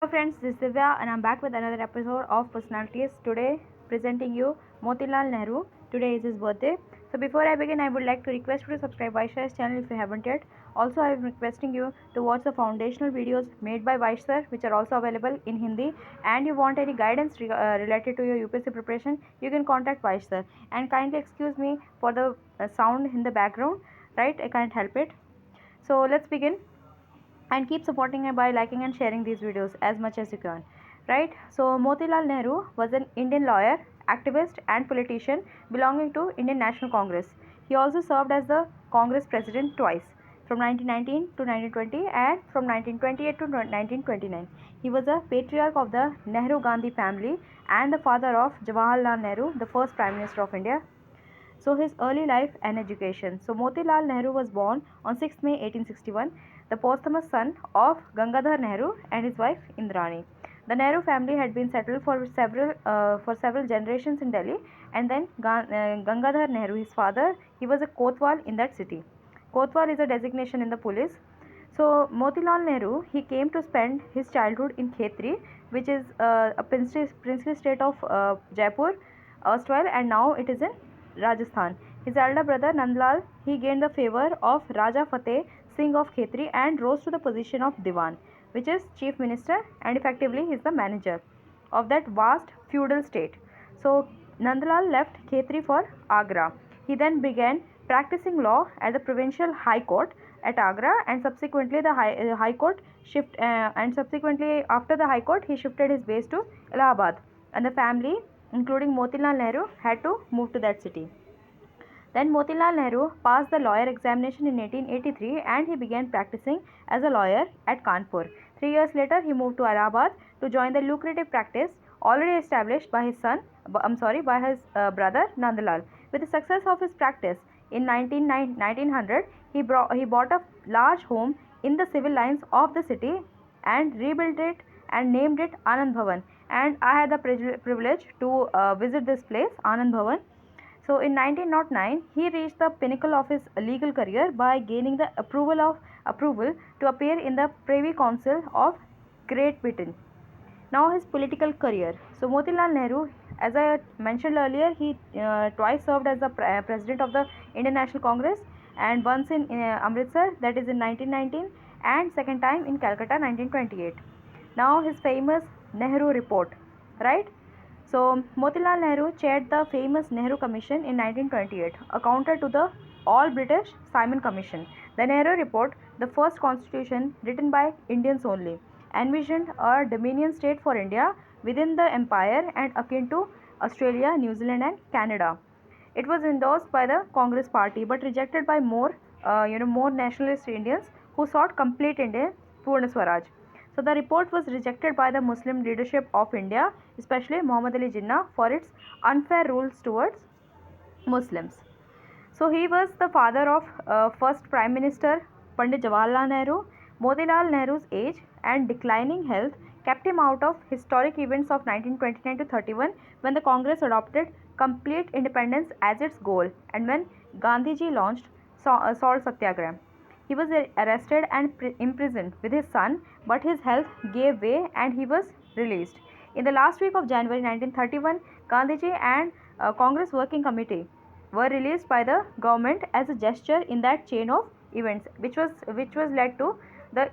Hello friends, this is Divya and I'm back with another episode of Personalities. Today presenting you Motilal Nehru. Today is his birthday. So before I begin, I would like to request you to subscribe Vaishya's channel if you haven't yet. Also, I am requesting you to watch the foundational videos made by Vaish sir, which are also available in Hindi. And you want any guidance related to your UPSC preparation, you can contact Vaish sir. And kindly excuse me for the sound in the background. Right, I can't help it. So let's begin and keep supporting it by liking and sharing these videos as much as you can, right? So Motilal Nehru was an Indian lawyer, activist and politician belonging to Indian National Congress. He also served as the Congress president twice, from 1919 to 1920 and from 1928 to 1929. He was a patriarch of the Nehru Gandhi family and the father of Jawaharlal Nehru, the first prime minister of India. So his early life and education. So Motilal Nehru was born on 6th May 1861, the posthumous son of Gangadhar Nehru and his wife Indrani. The Nehru family had been settled for several generations in Delhi, and then Gangadhar Nehru, his father, he was a Kotwal in that city. Kotwal is a designation in the police. So Motilal Nehru, he came to spend his childhood in Khetri, which is a princely state of Jaipur, erstwhile, and now it is in Rajasthan. His elder brother Nandlal, he gained the favor of Raja Fateh Singh of Khetri and rose to the position of Diwan, which is chief minister, and effectively he is the manager of that vast feudal state. So Nandlal left Khetri for Agra. He then began practicing law at the provincial high court at Agra, and subsequently the high court and subsequently after the high court he shifted his base to Allahabad, and the family including Motilal Nehru had to move to that city. Then Motilal Nehru passed the lawyer examination in 1883 and he began practicing as a lawyer at Kanpur. 3 years later, he moved to Allahabad to join the lucrative practice already established by his brother Nandlal. With the success of his practice in 1900, he bought a large home in the civil lines of the city and rebuilt it and named it Anand Bhavan. And I had the privilege to visit this place, Anand Bhavan. So in 1909, he reached the pinnacle of his legal career by gaining the approval to appear in the Privy Council of Great Britain. Now his political career. So Motilal Nehru, as I mentioned earlier, he twice served as the president of the Indian National Congress, and once in Amritsar, that is in 1919, and second time in Calcutta 1928. Now his famous Nehru report, right? So Motilal Nehru chaired the famous Nehru Commission in 1928, a counter to the All British Simon Commission. The Nehru Report, the first constitution written by Indians only, envisioned a dominion state for India within the empire and akin to Australia, New Zealand, and Canada. It was endorsed by the Congress Party but rejected by more nationalist Indians who sought complete Indian Purna Swaraj. So the report was rejected by the Muslim leadership of India, especially Muhammad Ali Jinnah, for its unfair rules towards Muslims. So he was the father of first Prime Minister Pandit Jawaharlal Nehru. Motilal Nehru's age and declining health kept him out of historic events of 1929 to 31, when the Congress adopted complete independence as its goal and when Gandhiji launched Salt Satyagraha. He was arrested and imprisoned with his son, but his health gave way and he was released. In the last week of January 1931, Gandhiji and Congress Working Committee were released by the government as a gesture in that chain of events, which was led to the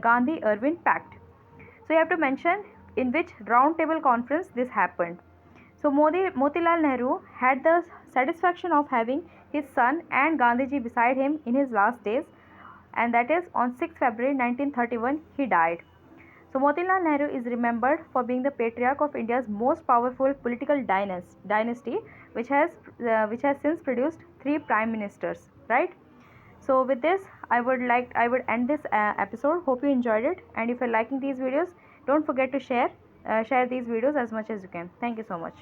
Gandhi-Irwin Pact. So you have to mention in which round table conference this happened. So Motilal Nehru had the satisfaction of having his son and Gandhiji beside him in his last days, and that is on 6 February 1931 he died. So Motilal Nehru is remembered for being the patriarch of India's most powerful political dynasty, which has since produced 3 prime ministers, right? So with this, I would end this episode. Hope you enjoyed it, and if you're liking these videos, don't forget to share these videos as much as you can. Thank you so much.